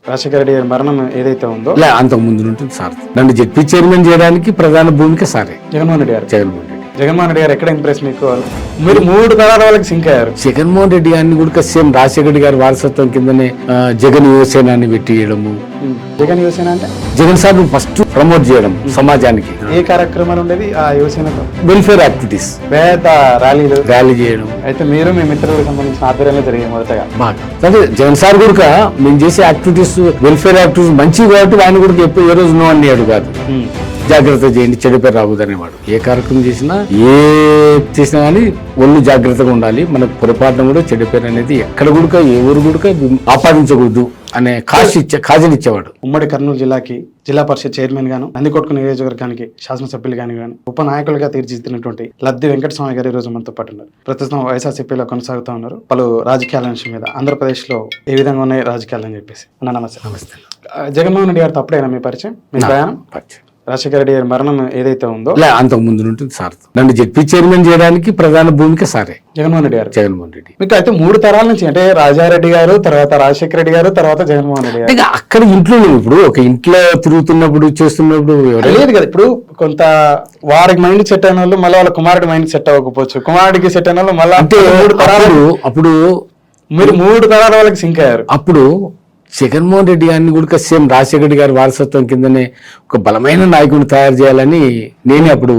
రాజశేఖర రెడ్డి గారి మరణం ఏదైతే ఉందో అంతకు ముందు ఉంటుంది సార్. నన్ను జెడ్పీ చైర్మన్ చేయడానికి ప్రధాన భూమిక సారే జగన్మోహన్ రెడ్డి గారు. జగన్మోహన్ రెడ్డి గారు ఎక్కడ ఇంప్రెస్ మీకు? మీరు 3 తరాల వాళ్ళకి సింక్ అయ్యారు. జగన్మోహన్ రెడ్డి గారిని కూడా సేమ్ రాజశేఖర రెడ్డి గారి వారసత్వం కిందనే జగన్ యువసేనాన్ని పెట్టియడము. జగన్ యువసేన అంటే జగన్ సార్ ఫస్ట్ ప్రమోట్ చేయడం సమాజానికి. ఏ కార్యక్రమాలు ఉండేది ఆ యువసేనతో? వెల్ఫేర్ యాక్టివిటీస్, పేద ర్యాలీ చేయడం. అయితే మీరు మీ మిత్రులకు సంబంధించిన ఆధ్వర్యంలో జరిగే మొదటగా బాగా అంటే జగన్ సార్ కూడా మేము చేసే యాక్టివిటీస్ వెల్ఫేర్ యాక్టివిటీస్ మంచివి కాబట్టి ఆయన కూడా ఎప్పుడు ఏ రోజు నో అన్నాడు కాదు. జాగ్రత్త చేయండి, చెడు పేరు రాకూడదనేవాడు. ఏ కార్యక్రమం చేసినా కానీ ఒళ్ళు జాగ్రత్తగా ఉండాలి. మనకు పొరపాటున కూడా చెడు పేరు అనేది ఎక్కడ కూడా ఏ ఊరు కూడా ఆపాదించకూడదు అనే కాజీలు ఇచ్చేవాడు. ఉమ్మడి కర్నూలు జిల్లాకి జిల్లా పరిషత్ చైర్మన్ గాను, నందికొట్కు నియోజకవర్గానికి శాసనసభ్యులు గాను ఉప నాయకులుగా తీర్చిదిద్దినటువంటి లద్ది వెంకటస్వామి గారు ఈ రోజు మనతో పాటు ఉన్నారు. ప్రస్తుతం వైఎస్ఆర్సీపీలో కొనసాగుతూ ఉన్నారు. పలు రాజకీయాల అంశం మీద ఆంధ్రప్రదేశ్ లో ఏ విధంగా ఉన్నాయి రాజకీయాలు అని చెప్పేసి. నమస్తే. జగన్మోహన్ రెడ్డి గారితో అప్పుడైనా మీ పరిచయం, మీ ప్రయాణం? రాజశేఖర రెడ్డి గారి మరణం ఏదైతే ఉందో అంతకు ముందు ఉంటుంది సార్. నన్ను జెడ్పీ చైర్మన్ చేయడానికి ప్రధాన భూమిక సారే జగన్మోహన్ రెడ్డి గారు. జగన్మోహన్ రెడ్డి మీకు అయితే 3 తరాల నుంచి అంటే రాజారెడ్డి గారు, తర్వాత రాజశేఖర రెడ్డి గారు, తర్వాత జగన్మోహన్ రెడ్డి గారు. అక్కడ ఇంట్లో ఇప్పుడు ఒక ఇంట్లో తిరుగుతున్నప్పుడు చేస్తున్నప్పుడు లేదు కదా. ఇప్పుడు కొంత వారికి మైండ్ సెట్ అయిన వాళ్ళు మళ్ళీ వాళ్ళ కుమారుడి మైండ్ సెట్ అవ్వకపోవచ్చు, కుమారుడికి సెట్ అయిన వాళ్ళు మళ్ళీ అంటే 3 తరాలు. అప్పుడు మీరు 3 తరాల వాళ్ళకి సింక్ అయ్యారు. అప్పుడు జగన్మోహన్ రెడ్డి గారిని కూడా సేమ్ రాజశేఖర రెడ్డి గారి వారసత్వం కిందనే ఒక బలమైన నాయకుడిని తయారు చేయాలని నేనే అప్పుడు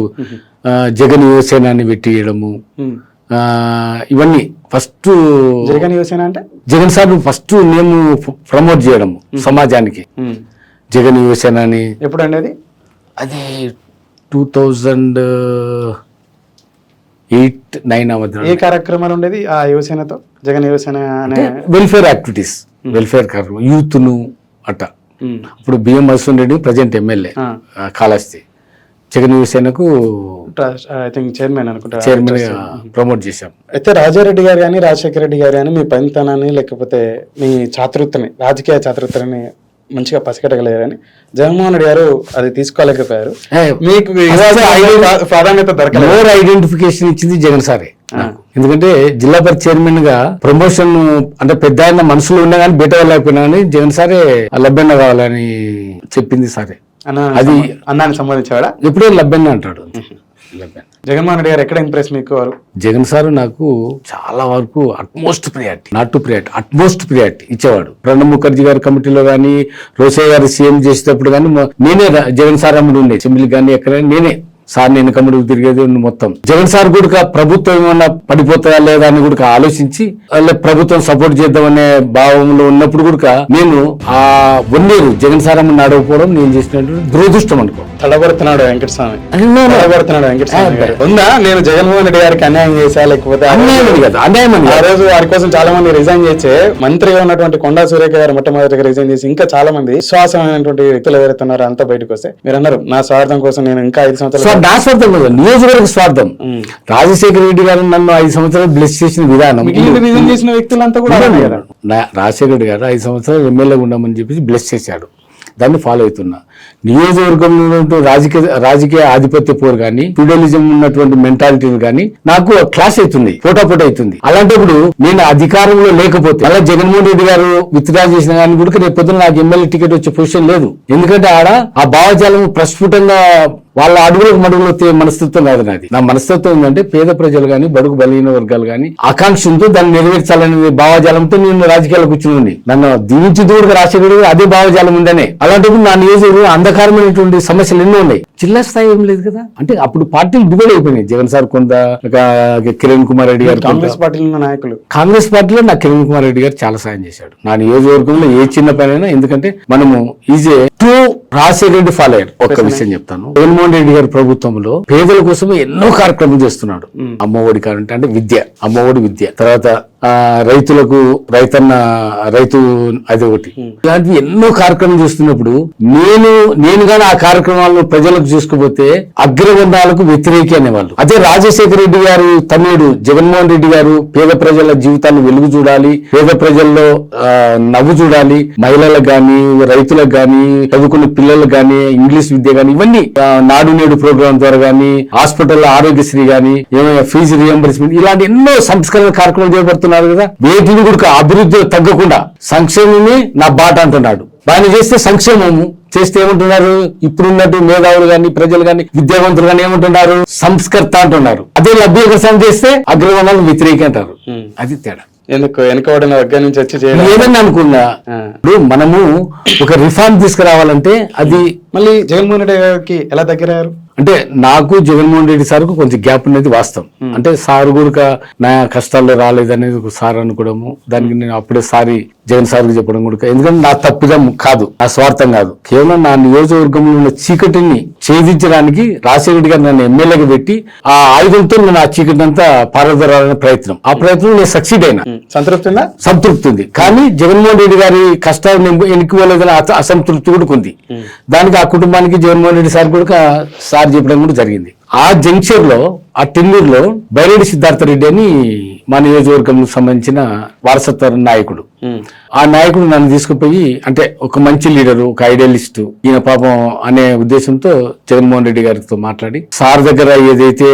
జగన్ యువసేనాన్ని పెట్టియడము. ఇవన్నీ ఫస్ట్ జగన్ యువసేన అంటే జగన్ సార్ ఫస్ట్ నేను ప్రమోట్ చేయడం సమాజానికి. జగన్ యువసేనాని ఎప్పుడు అండి అది 2008-9 మధ్య. ఏ కార్యక్రమాలు ఉండేది ఆ యువసేనతో? జగన్ యువసేన అనే వెల్ఫేర్ యాక్టివిటీస్, వెల్ఫేర్ కార్యక్రమం, యూత్ ను అట్ట. ఇప్పుడు B M Madhusudan Reddy present MLA Kalahasti, Jagan యువసేనకు చైర్మన్ అనుకుంటా, చైర్మన్ ప్రమోట్ చేశాం. అయితే రాజారెడ్డి గారు కానీ రాజశేఖర రెడ్డి గారు కానీ మీ పనితనాన్ని లేకపోతే మీ చాతుర్యతని, రాజకీయ చాతుర్యతని మంచిగా పసిగట్టగలిగారని జగన్మోహన్ రెడ్డి గారు అది తీసుకోలేకపోయారు. మీకు ప్రాధాన్యత దొరకలేదు. మోర్ ఐడెంటిఫికేషన్ ఇచ్చింది జగన్ సారే. ఎందుకంటే జిల్లా పరిషత్ చైర్మన్ గా ప్రమోషన్ అంటే పెద్ద ఆయన మనసులో ఉన్నా కానీ బయట వెళ్ళకపోయినా కానీ జగన్ సారే లబ్బెన్న కావాలని చెప్పింది సారే. అది అన్నాన్ని సంబంధించాడా? ఎప్పుడో లబ్బెన్న అంటాడు. జగన్మోహన్ రెడ్డి గారు ఎక్కడ ఇంప్రెస్ మీకు? జగన్ సార్ నాకు చాలా వరకు utmost priority, not to priority, utmost priority ఇచ్చేవాడు. ప్రణబ్ ముఖర్జీ గారి కమిటీలో కానీ, రోసయ్య గారు సీఎం చేసేటప్పుడు కానీ నేనే జగన్ సార్ అమ్ముడు ఉండే అసెంబ్లీ కానీ ఎక్కడైనా నేనే సార్ నేను కమిటీ తిరిగేది మొత్తం. జగన్ సార్ కూడా ప్రభుత్వం ఏమన్నా పడిపోతుందా లేదా అని కూడా ఆలోచించి ప్రభుత్వం సపోర్ట్ చేద్దామనే భావంలో ఉన్నప్పుడు కూడా నేను ఆ 1 year జగన్ సార్ అమ్మని అడగకపోవడం నేను చేసినటువంటి దురదృష్టం అనుకో. తడబడుతున్నాడు వెంకటస్వామి, ఉందా నేను జగన్మోహన్ రెడ్డి గారికి అన్యాయం చేశా లేకపోతే అన్యాయం కదా? అన్యాయం ఆ రోజు వారి కోసం చాలా మంది రిజైన్ చేసే మంత్రిగా ఉన్నటువంటి కొండా సురేఖ గారు మొట్టమొదటిగా రిజైన్ చేసి ఇంకా చాలా మంది విశ్వాసమైనటువంటి వ్యక్తులు ఎవరైతున్నారో అంతా బయటకు వస్తే మీరు అన్నారు నా స్వార్థం కోసం నేను ఇంకా 5 సంవత్సరాలు. నా స్వార్థం కదా, నియోజకవర్గ స్వార్థం. రాజశేఖర రెడ్డి గారు నన్ను 5 సంవత్సరాలు బ్లెస్ చేసిన విధానం, రిజైన్ చేసిన వ్యక్తులంతా కూడా రాజశేఖర రెడ్డి గారు 5 సంవత్సరాలు ఎమ్మెల్యేగా ఉండమని చెప్పి బ్లెస్ చేశాడు. దాన్ని ఫాలో అవుతున్నా. నియోజకవర్గంలో రాజకీయ ఆధిపత్య పోరు కానీ, ఫ్యూడలిజం ఉన్నటువంటి మెంటాలిటీలు కానీ నాకు క్లాస్ అవుతుంది, పోటాపోటీ అవుతుంది. అలాంటప్పుడు నేను అధికారంలో లేకపోతే అలా జగన్మోహన్ రెడ్డి గారు విత్డ్రా చేసిన కానీ కూడా రేపు పొద్దున నాకు ఎమ్మెల్యే టికెట్ వచ్చే పొజిషన్ లేదు. ఎందుకంటే ఆడ ఆ భావజాలం ప్రస్ఫుటంగా వాళ్ళ అడుగులకు మడుగులు మనస్తత్వం కాదు నాది. నా మనస్తత్వం ఏంటంటే పేద ప్రజలు కానీ, బడుగు బలహీన వర్గాలు కానీ ఆకాంక్షతో దాన్ని నెరవేర్చాలనే భావజాలంతో నేను రాజకీయాలకు కూర్చుని నన్ను దీవించి దూడుగా రాసేవాడు అదే భావజాలం ఉందనే. అలాంటప్పుడు నా నియోజకవర్గం అంధకారమైనటువంటి సమస్యలు ఎన్నో ఉన్నాయి. జిల్లా స్థాయి ఏం లేదు కదా. అంటే అప్పుడు పార్టీలు డివైడ్ అయిపోయినాయి. జగన్ సార్ కొంత, కిరణ్ కుమార్ రెడ్డి గారు కాంగ్రెస్ పార్టీలో నాయకులు. కాంగ్రెస్ పార్టీలో నాకు కిరణ్ కుమార్ రెడ్డి గారు చాలా సాయం చేశాడు నా నియోజకవర్గంలో ఏ చిన్న పనైనా. ఎందుకంటే మనము easy to Rajasekhara Reddy follow అయ్యారు. ఒక్క విషయం చెప్తాను, జగన్మోహన్ రెడ్డి గారి ప్రభుత్వంలో పేదల కోసం ఎన్నో కార్యక్రమాలు చేస్తున్నాడు. అమ్మఒడి కరెంట్ అంటే విద్య, అమ్మఒడి విద్య, తర్వాత రైతులకు రైతు అది ఒకటి, ఇలాంటివి ఎన్నో కార్యక్రమాలు చేస్తున్నప్పుడు నేను కానీ ఆ కార్యక్రమాలను ప్రజలకు చూసుకుపోతే అగ్రవర్ణాలకు వ్యతిరేకి అనేవాళ్ళు. అదే రాజశేఖర రెడ్డి గారు తమ్ముడు జగన్మోహన్ రెడ్డి గారు పేద ప్రజల జీవితాన్ని వెలుగు చూడాలి, పేద ప్రజల్లో నవ్వు చూడాలి, మహిళలకు గాని, రైతులకు గాని, చదువుకునే పిల్లలు కానీ ఇంగ్లీష్ విద్య కానీ ఇవన్నీ నాడు నేడు ప్రోగ్రాం ద్వారా కానీ హాస్పిటల్ ఆరోగ్యశ్రీ కానీ ఏమైనా ఫీజు రియంబర్స్మెంట్ ఇలాంటి ఎన్నో సంస్కరణ కార్యక్రమాలు చేపడుతున్నారు కదా. వేటిని కూడా అభివృద్ధి తగ్గకుండా సంక్షేమమే నా బాట అంటున్నాడు. దాన్ని చేస్తే సంక్షేమము చేస్తే ఏమంటున్నారు, ఇప్పుడున్నట్టు మేధావులు గాని ప్రజలు గాని విద్యావంతులు గాని ఏమంటున్నారు, సంస్కర్త అంటున్నారు. అదే లభ్యకృతం చేస్తే అగ్రవర్ణాలు వ్యతిరేక అంటారు. అది తేడా. ఎందుకు వెనుకబడిన వర్గం నుంచి వచ్చి ఏదన్నా అనుకున్నా ఇప్పుడు మనము ఒక రిఫార్మ్ తీసుకురావాలంటే అది మళ్ళీ జగన్మోహన్ రెడ్డి గారికి ఎలా దగ్గరయ్యారు అంటే నాకు జగన్మోహన్ రెడ్డి సార్కు కొంచెం గ్యాప్ అనేది వాస్తవం. అంటే సార్ కూడా నా కష్టాల్లో రాలేదనేది ఒక సార్ అనుకోవడము, దానికి నేను అప్పుడే సారి జగన్ సార్కి చెప్పడం కూడా, ఎందుకంటే నా తప్పిదం కాదు, నా స్వార్థం కాదు, కేవలం నా నియోజకవర్గంలో ఉన్న చీకటిని ఛేదించడానికి రాజశేఖర రెడ్డి గారు నన్ను ఎమ్మెల్యేగా పెట్టి ఆ ఆయుధంతో నేను ఆ చీకటిని అంతా పారదరాలనే ప్రయత్నం, ఆ ప్రయత్నం నేను సక్సీడ్ అయినా. సంతృప్తి ఉంది. కానీ జగన్మోహన్ రెడ్డి గారి కష్టాలు ఎన్నికలేదని అసంతృప్తి కూడా ఉంది. దానికి ఆ కుటుంబానికి జగన్మోహన్ రెడ్డి సార్ కూడా సార్ చెప్పడం కూడా జరిగింది. ఆ జంక్షన్ లో ఆ టెన్నూరులో బైరెడ్డి సిద్ధార్థ రెడ్డి అని మా నియోజకవర్గంకు సంబంధించిన వారసత్వ నాయకుడు. ఆ నాయకుడు నన్ను తీసుకుపోయి, అంటే ఒక మంచి లీడరు, ఒక ఐడియలిస్ట్ ఈయన పాపం అనే ఉద్దేశంతో జగన్మోహన్ రెడ్డి గారితో మాట్లాడి సార్ దగ్గర ఏదైతే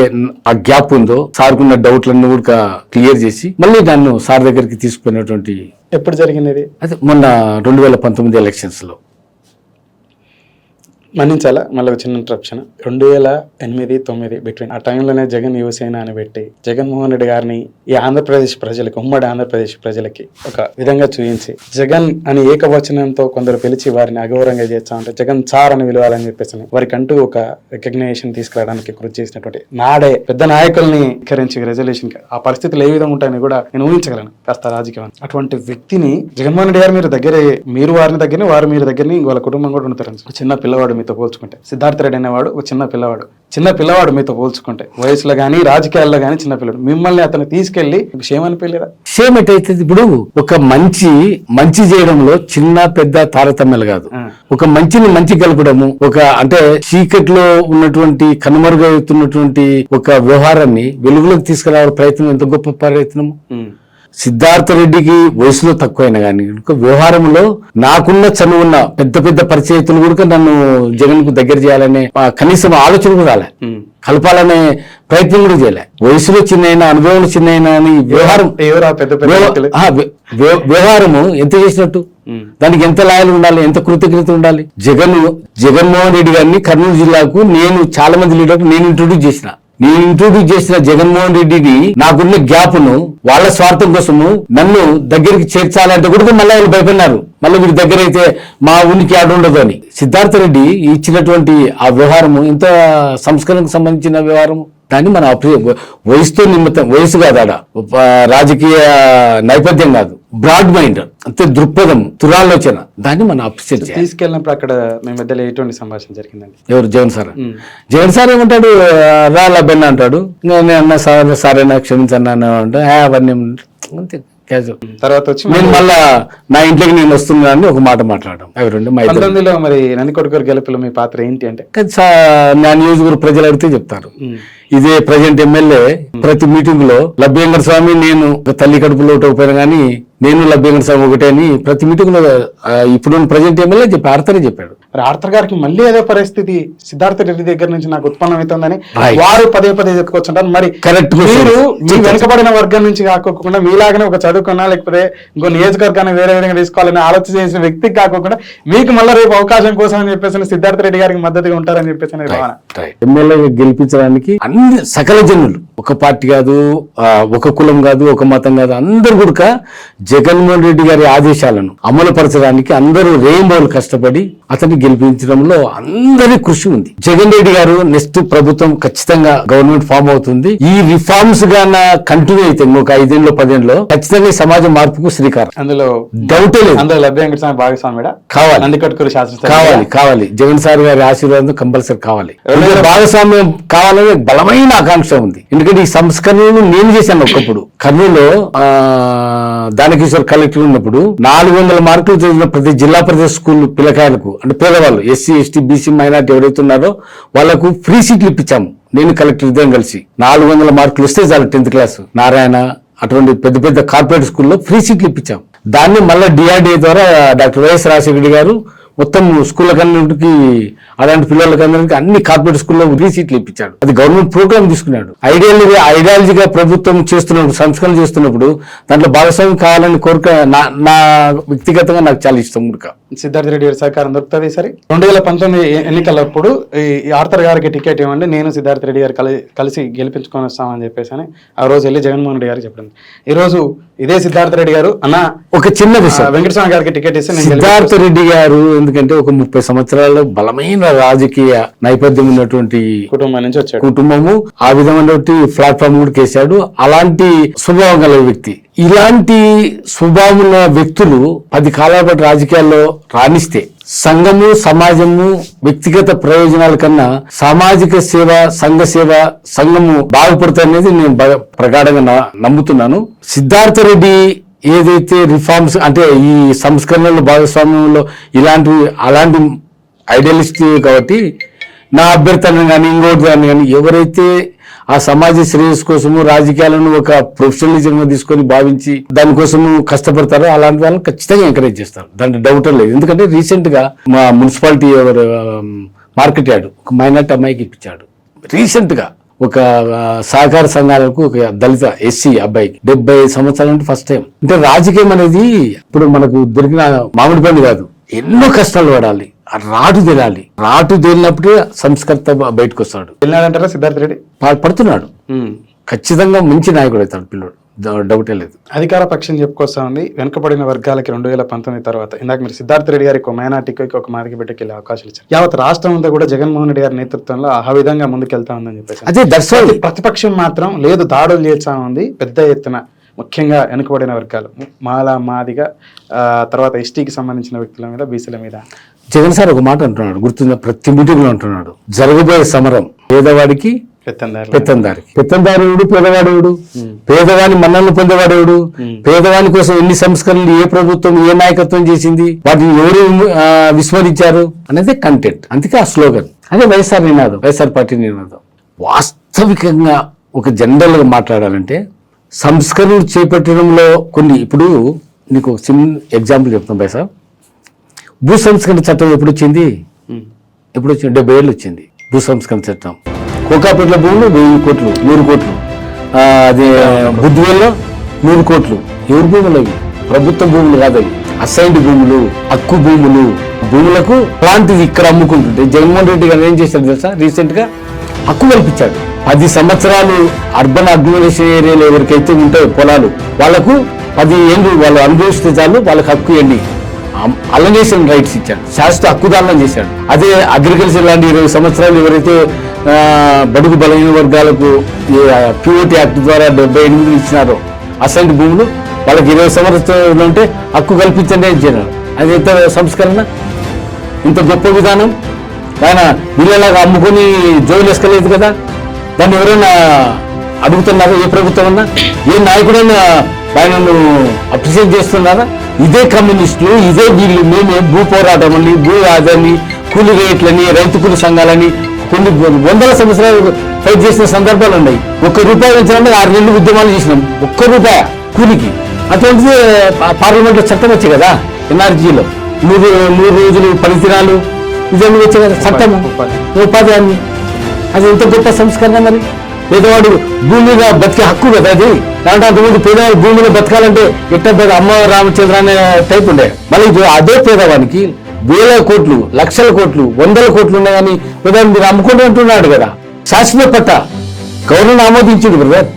ఆ గ్యాప్ ఉందో సార్కున్న డౌట్లన్నీ కూడా క్లియర్ చేసి మళ్ళీ నన్ను సార్ దగ్గరికి తీసుకుపోయినటువంటి. ఎప్పుడు జరిగింది అదే మొన్న 2019 ఎలక్షన్స్ లో. మన్నించాలా మళ్ళీ ఒక చిన్న ఇంటరప్షన్. 2008-9 బిట్వీన్ ఆ టైంలోనే జగన్ యువసేన అని పెట్టి జగన్మోహన్ రెడ్డి గారిని ఈ ఆంధ్రప్రదేశ్ ప్రజలకి, ఉమ్మడి ఆంధ్రప్రదేశ్ ప్రజలకి ఒక విధంగా చూపించి జగన్ అని ఏకవచనంతో కొందరు పిలిచి వారిని అగౌరవంగా చేస్తా ఉంటే జగన్ సార్ అని పిలవాలని చెప్పేసి వారికంటూ ఒక రికగ్నేషన్ తీసుకురావడానికి కృషి చేసినటువంటి నాడే పెద్ద నాయకుల్ని కరించి రెజల్యూషన్ ఆ పరిస్థితులు ఏ విధంగా ఉంటాయని కూడా నేను ఊహించగలను కాస్త రాజకీయం. అటువంటి వ్యక్తిని జగన్మోహన్ రెడ్డి గారు మీరు దగ్గరే, మీరు వారిని దగ్గరని, వారు మీరు దగ్గరని, వాళ్ళ కుటుంబం కూడా ఉంటారు. చిన్న పిల్లవాడు మీతో పోల్చుకుంటే, సిద్ధార్థ రెడ్డి అనేవాడు ఒక చిన్న పిల్లవాడు మీతో పోల్చుకుంటే, వయసులో గానీ రాజకీయాల్లో గానీ చిన్న పిల్లడు, మిమ్మల్ని అతను తీసుకెళ్లి షేమ్ అనిపించలేదా? షేమ్ ఎట్టయితే ఇప్పుడు ఒక మంచి చేయడంలో చిన్న పెద్ద తారతమ్యాలు కాదు, ఒక మంచి కలపడము, ఒక అంటే చీకట్లో ఉన్నటువంటి కనుమరుగవుతున్నటువంటి ఒక వ్యవహారాన్ని వెలుగులోకి తీసుకురావడం ప్రయత్నం ఎంత గొప్ప ప్రయత్నము. సిద్ధార్థ రెడ్డికి వయసులో తక్కువైనా కానీ వ్యవహారంలో నాకున్న చనువున్న పెద్ద పరిచయితులు కూడా నన్ను జగన్ కు దగ్గర చేయాలనే కనీసం ఆలోచన కూడా రాలే, కలపాలనే ప్రయత్నం కూడా చేయలే. వయసులో చిన్నైనా, అనుభవంలో చిన్నైనా అని వ్యవహారము ఎంత చేసినట్టు, దానికి ఎంత లాయలు ఉండాలి, ఎంత కృతజ్ఞత ఉండాలి. జగన్మోహన్ రెడ్డి గారిని కర్నూలు జిల్లాకు నేను చాలా మంది లీడర్లకు నేను ఇంట్రొడ్యూస్ చేసిన జగన్మోహన్ రెడ్డిని నాకున్న గ్యాప్ ను వాళ్ళ స్వార్థం కోసము నన్ను దగ్గరికి చేర్చాలంటే కూడా మళ్ళీ వాళ్ళు భయపడినారు. మళ్ళీ వీరి దగ్గర అయితే మా ఉనికి ఆడ ఉండదు అని. సిద్ధార్థ రెడ్డి ఇచ్చినటువంటి ఆ వ్యవహారము ఇంత సంస్కరణకు సంబంధించిన వ్యవహారము, దాన్ని మన వయసుతో నిమిత్తం, వయసు కాదు ఆడ, రాజకీయ నేపథ్యం కాదు, బ్రాడ్ మైండ్ అంతే, దృక్పథం, తురాలోచన, దాన్ని మనం అప్రిషియేట్ చేయాలి. తీసుకెళ్ళినప్పుడు అక్కడ మీ మధ్యలో ఎటువంటి సంభాషణ జరిగిందండి? ఎవరు? జగన్ సార్ ఏమంటాడు, రా లబ్బెన్న అంటాడు, నేను అన్న సారైనా క్షమించన్నా అంటే అవన్నీ అంతే క్యాజువల్. తర్వాత వచ్చి నేను మళ్ళా నా ఇంట్లోకి నేను వస్తున్నానని ఒక మాట మాట్లాడడం. 19లో మరి నందికొట్కూరు గెలుపులో మీ పాత్ర ఏంటి అంటే? నా నియోజకవర్గ ప్రజలు అడిగితే చెప్తారు. ఇదే ప్రజెంట్ ఎమ్మెల్యే ప్రతి మీటింగ్ లో లభ్యంకర స్వామి నేను తల్లి కడుపులో ఒకటైనా కానీ నేను లభ్యంకర స్వామి ఒకటే అని ప్రతి మీటింగ్ లో ఇప్పుడు ప్రజెంట్ ఎమ్మెల్యే ఆర్థరే చెప్పాడు. ఆర్థర్ గారికి మళ్ళీ అదే పరిస్థితి సిద్ధార్థ రెడ్డి దగ్గర నుంచి నాకు ఉత్పన్నం అవుతుందని వారు పదే చెప్పుకొచ్చుంటారు. మరి కరెక్ట్, మీరు మీ వెనుకబడిన వర్గం నుంచి కాకోకుండా మీలాగానే ఒక చదువుకున్నా లేకపోతే ఇంకో నియోజకవర్గాన్ని వేరే విధంగా తీసుకోవాలని ఆలోచన చేసిన వ్యక్తికి కాకుండా మీకు మళ్ళీ రేపు అవకాశం కోసం అని చెప్పేసి సిద్ధార్థ రెడ్డి గారికి మద్దతుగా ఉంటారని చెప్పేసి ఎమ్మెల్యే గెలిపించడానికి అన్ని సకల జనులు, ఒక పార్టీ కాదు, ఒక కులం కాదు, ఒక మతం కాదు, అందరు కూడా జగన్మోహన్ రెడ్డి గారి ఆదేశాలను అమలుపరచడానికి అందరూ రేయింబోలు కష్టపడి అతన్ని గెలిపించడంలో అందరి కృషి ఉంది. జగన్ రెడ్డి గారు నెక్స్ట్ ప్రభుత్వం ఖచ్చితంగా గవర్నమెంట్ ఫామ్ అవుతుంది. ఈ రిఫార్మ్స్ గాన కంటిన్యూ అయితే ఒక 5 ఏళ్ళు 10 ఏళ్ళలో ఖచ్చితంగా సమాజ మార్పుకు శ్రీకారం, అందులో డౌటే లేదు. అందులో లభ్యంకర భాగస్వామి కావాలి, నందికొట్కూరు కావాలి జగన్ సార్ గారి ఆశీర్వాదం కంపల్సరీ కావాలి. భాగస్వామ్యం కావాలనే బలమైన ఆకాంక్ష ఉంది. ఎందుకంటే ఈ సంస్కరణలు నేను చేశాను. ఒకప్పుడు కర్నూలులో దానకిషోర్ కలెక్టర్ ఉన్నప్పుడు 400 మార్కులు చదివిన ప్రతి జిల్లా పరిషత్ స్కూల్ పిల్లకాయలకు, అంటే పేదవాళ్ళు, ఎస్సీ ఎస్టీ బీసీ మైనార్టీ ఎవరైతే ఉన్నారో వాళ్ళకు ఫ్రీ సీట్లు ఇప్పించాము. నేను కలెక్టర్ ఇద్దరం కలిసి 400 మార్కులు వస్తే చాలు 10th క్లాస్ నారాయణ అటువంటి పెద్ద కార్పొరేట్ స్కూల్లో ఫ్రీ సీట్లు ఇప్పించాం. దాన్ని మళ్ళీ డిఆర్డీఏ ద్వారా డాక్టర్ వైఎస్ రాజశేఖర రెడ్డి గారు మొత్తం స్కూళ్ళకన్నింటికి అలాంటి పిల్లలకందరికీ అన్ని కార్పొరేట్ స్కూల్లో సీట్లు ఇప్పించాడు. అది గవర్నమెంట్ ప్రోగ్రామ్ తీసుకున్నాడు. ఐడియాలజీగా ప్రభుత్వం చేస్తున్నప్పుడు, సంస్కరణ చేస్తున్నప్పుడు దాంట్లో భాగస్వామ్యం కావాలని కోరిక నా వ్యక్తిగతంగా నాకు చాలా ఇష్టం. సిద్ధార్థ రెడ్డి గారి సహకారం దొరుకుతుంది. సరే 2019 ఎన్నికలప్పుడు ఈ ఆర్థర్ గారికి టికెట్ ఇవ్వండి, నేను సిద్ధార్థ రెడ్డి గారు కలిసి గెలిపించుకొని వస్తామని చెప్పేసి అని ఆ రోజు వెళ్ళి జగన్మోహన్ రెడ్డి గారికి చెప్పండి. ఈ రోజు ఇదే సిద్ధార్థ రెడ్డి గారు అన్న ఒక చిన్న విషయం, వెంకటస్వామి గారికి టికెట్ ఇస్తే సిద్ధార్థ రెడ్డి గారు ఎందుకంటే ఒక 30 సంవత్సరాల బలమైన రాజకీయ నేపథ్యం ఉన్నటువంటి కుటుంబం నుంచి వచ్చాడు. కుటుంబము ఆ విధమైనటువంటి ప్లాట్ఫామ్ కూడా కేసాడు. అలాంటి స్వభావం గల వ్యక్తి. ఇలాంటి స్వభావం ఉన్న వ్యక్తులు 10 కాలాల పాటు రాజకీయాల్లో రాణిస్తే సంఘము, సమాజము, వ్యక్తిగత ప్రయోజనాల కన్నా సామాజిక సేవ, సంఘ సేవ, సంఘము బాగుపడుతుంది నేను ప్రగాఢంగా నమ్ముతున్నాను. సిద్ధార్థ రెడ్డి ఏదైతే రిఫార్మ్స్ అంటే ఈ సంస్కరణల భాగస్వామ్యంలో అలాంటి ఐడియలిస్ట్ కాబట్టి నా అభ్యర్థన కానీ ఇంకోటి దాన్ని కానీ ఎవరైతే ఆ సమాజ శ్రేయస్ కోసము రాజకీయాలను ఒక ప్రొఫెషనలిజం తీసుకొని భావించి దానికోసము కష్టపడతారో అలాంటి వాళ్ళని ఖచ్చితంగా ఎంకరేజ్ చేస్తారు. దాంట్లో డౌట్ లేదు. ఎందుకంటే రీసెంట్ గా మా మున్సిపాలిటీ మార్కెట్ యార్డ్ ఒక మైనార్టీ అమ్మాయికి ఇప్పించాడు. రీసెంట్ గా ఒక సహకార సంఘాలకు ఒక దళిత ఎస్సీ అబ్బాయికి 70 సంవత్సరాల నుండి ఫస్ట్ టైం. అంటే రాజకీయం అనేది ఇప్పుడు మనకు దొరికిన మామిడి పండు కాదు, ఎన్నో కష్టాలు పడాలి, రాటు తేలాలి. రాటు తేలినప్పుడే సంస్కర్త బయటకు వస్తాడు. వెళ్ళినాడంటారా సిద్ధార్థ రెడ్డి? పడుతున్నాడు. ఖచ్చితంగా మంచి నాయకుడు అవుతాడు పిల్లడు, డౌటే లేదు. అధికార పక్షం చెప్పుకొస్తా ఉంది వెనుకబడిన వర్గాలకి 2019 తర్వాత ఇందాక మీరు సిద్ధార్థ రెడ్డి గారికి ఒక మైనార్టీకి ఒక మాదిక బిడ్డకి వెళ్ళే అవకాశాలు ఇచ్చారు. యావత్ రాష్ట్రం అంతా కూడా జగన్మోహన్ రెడ్డి గారి నేతృత్వంలో ఆ విధంగా ముందుకెళ్తా ఉందని చెప్పేసి అదే దర్శనం. ప్రతిపక్షం మాత్రం లేదు, దాడులు చేస్తా ఉంది పెద్ద ఎత్తున, ముఖ్యంగా వెనుకబడిన వర్గాలు మాదిగా తర్వాత ఎస్టీకి సంబంధించిన వ్యక్తుల మీద, బీసీల మీద. జగన్ సార్ ఒక మాట అంటున్నాడు, గుర్తుందా? ప్రతి మీటింగ్ లో అంటున్నాడు, జరగబోయే సమరం పేదవాడికి పెత్తందారుడు, పేదవాడేవుడు, పేదవాని మన్నలను పొందేవాడేవుడు, పేదవాని కోసం ఎన్ని సంస్కరణలు ఏ ప్రభుత్వం ఏ నాయకత్వం చేసింది, వాటిని ఎవరు విస్మరించారు అనేది కంటెంట్. అందుకే ఆ స్లోగన్ అదే వైఎస్ఆర్ నినాదం, వైఎస్ఆర్ పార్టీ నినాదం. వాస్తవికంగా ఒక జనరల్ గా మాట్లాడాలంటే సంస్కరణలు చేపట్టడంలో కొన్ని, ఇప్పుడు నీకు ఒక చిన్న ఎగ్జాంపుల్ చెప్తాం బాయ్ సార్. భూ సంస్కరణ చట్టం ఎప్పుడు వచ్చింది? 70 ఏళ్ళు వచ్చింది భూ సంస్కరణ చట్టం. కోకాపేటల భూములు 1000 కోట్లు, 100 కోట్లు, అదే బుద్ధివేల్లో 100 కోట్లు. ఎవరి భూములు అవి? ప్రభుత్వ భూములు కాదు అవి, అసైన్డ్ భూములు, హక్కు భూములు. భూములకు అలాంటిది ఇక్కడ అమ్ముకుంటుంటే జగన్మోహన్ రెడ్డి గారు ఏం చేశారు తెలుసా? రీసెంట్ గా హక్కు కల్పించాడు. 10 సంవత్సరాలు అర్బన్ అగ్రికల్చర్ ఏరియాలో ఎవరికైతే ఉంటాయో పొలాలు, వాళ్లకు 10 ఏళ్ళు వాళ్ళు అనుభవిస్తే చాలు, వాళ్ళకి హక్కు ఇవ్వండి, అలనేషన్ రైట్స్ ఇచ్చాడు, శాశ్వత హక్కుదానం చేశాడు. అదే అగ్రికల్చర్ లాంటి 20 సంవత్సరాలు ఎవరైతే బడుగు బలహీన వర్గాలకు ప్యూరిటీ యాక్ట్ ద్వారా 78 ఇచ్చినారో అసైన్డ్ భూములు, వాళ్ళకి 20 సంవత్సరాలు ఉంటే హక్కు కల్పించండి అని చెప్పారు. అది ఎంత సంస్కరణ, ఇంత గొప్ప విధానం. ఆయన వీళ్ళలాగా అమ్ముకొని జోలు వేసుకోలేదు కదా. దాన్ని ఎవరైనా అడుగుతున్నారా? ఏ ప్రభుత్వం అన్నా, ఏ నాయకుడైనా ఆయనను అప్రిషియేట్ చేస్తున్నారా? ఇదే కమ్యూనిస్టులు, ఇదే వీళ్ళు మేమే భూ పోరాటం అని, భూ ఆదాన్ని, కూలి రేట్లని, రైతు కూలి సంఘాలని కొన్ని 100 సంవత్సరాలు ఫైట్ చేసిన సందర్భాలు ఉన్నాయి. ₹1 పెంచాలంటే 6 నెలలు ఉద్యమాలు చేసినాం, ₹1 కూలికి. అటువంటిది పార్లమెంట్ లో చట్టం వచ్చాయి కదా, ఎన్ఆర్జీలో 3 రోజులు పనిదినాలు ఇవన్నీ వచ్చాయి కదా చట్టము, ఉపాధి అని. అది ఎంత గొప్ప సంస్కరణ మరి. పేదవాడు భూమి మీద బతికే హక్కు కదా అది. దాంట్లో అంతకుముందు పేదవాడు భూమిలో బతకాలంటే ఎట్ట అమ్మ రామచంద్ర అనే టైప్ ఉండే. మళ్ళీ అదే పేదవానికి 1000 కోట్లు, లక్షల కోట్లు, 100 కోట్లు ఉన్నాయని పేదవాడు మీరు అమ్ముకుంటూ అంటున్నాడు కదా. శాశ్వత పట్ట గవర్నమెంట్ ఆమోదించింది బ్రదర్.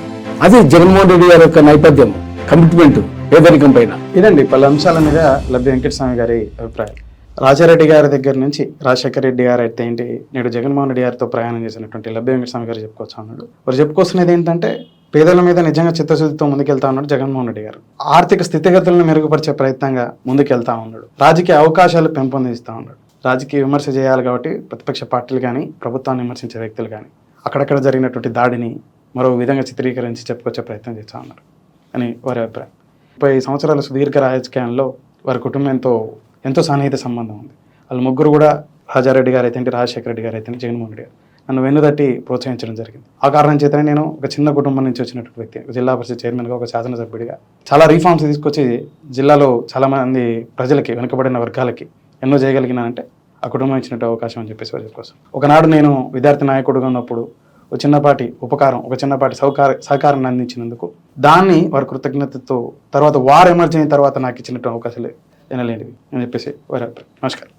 అది జగన్మోహన్ రెడ్డి గారి యొక్క నేపథ్యం, కమిట్మెంట్ పేదరికం పైన. ఇదండి పలు అంశాల మీద లబ్బి వెంకటస్వామి గారి అభిప్రాయం. రాజారెడ్డి గారి దగ్గర నుంచి రాజశేఖర రెడ్డి గారు అయితే ఏంటి, నేడు జగన్మోహన్ రెడ్డి గారితో ప్రయాణం చేసినటువంటి లబ్బి వెంకటస్వామి గారు చెప్పుకోవచ్చు అన్నాడు. వారు చెప్పుకొస్తున్నది ఏంటంటే పేదల మీద నిజంగా చిత్తశుద్ధితో ముందుకెళ్తా ఉన్నాడు జగన్మోహన్ రెడ్డి గారు. ఆర్థిక స్థితిగతులను మెరుగుపరిచే ప్రయత్నంగా ముందుకెళ్తా ఉన్నాడు. రాజకీయ అవకాశాలు పెంపొందిస్తూ ఉన్నాడు. రాజకీయ విమర్శ చేయాలి కాబట్టి ప్రతిపక్ష పార్టీలు కానీ, ప్రభుత్వాన్ని విమర్శించే వ్యక్తులు కానీ అక్కడక్కడ జరిగినటువంటి దాడిని మరో విధంగా చిత్రీకరించి చెప్పుకొచ్చే ప్రయత్నం చేస్తూ ఉన్నారు అని వారి అభిప్రాయం. 30 సంవత్సరాల సుదీర్ఘ రాజకీయంలో వారి కుటుంబంతో ఎంతో సన్నిహిత సంబంధం ఉంది. వాళ్ళు ముగ్గురు కూడా, రాజారెడ్డి గారు అయితే, రాజశేఖర రెడ్డి గారు అయితే, జగన్మోహన్ రెడ్డి గారు నన్ను వెన్నుదట్టి ప్రోత్సహించడం జరిగింది. ఆ కారణం చేతనే నేను ఒక చిన్న కుటుంబం నుంచి వచ్చినటువంటి వ్యక్తి, జిల్లా పరిషత్ చైర్మన్గా, ఒక శాసనసభ్యుడిగా చాలా రిఫార్మ్స్ తీసుకొచ్చి జిల్లాలో చాలామంది ప్రజలకి, వెనుకబడిన వర్గాలకి, ఎన్నో చేయగలిగినానంటే ఆ కుటుంబం ఇచ్చినట్టు అవకాశం అని చెప్పేసి వారి కోసం. ఒకనాడు నేను విద్యార్థి నాయకుడిగా ఉన్నప్పుడు ఒక చిన్నపాటి ఉపకారం, ఒక చిన్నపాటి సహకారాన్ని అందించినందుకు దాన్ని వారి కృతజ్ఞతతో తర్వాత వారు ఎమర్జీ అయిన తర్వాత నాకు ఇచ్చినట్టు అవకాశాలు ఎనలేనివి అని చెప్పేసి వారి అభిప్రాయం. నమస్కారం.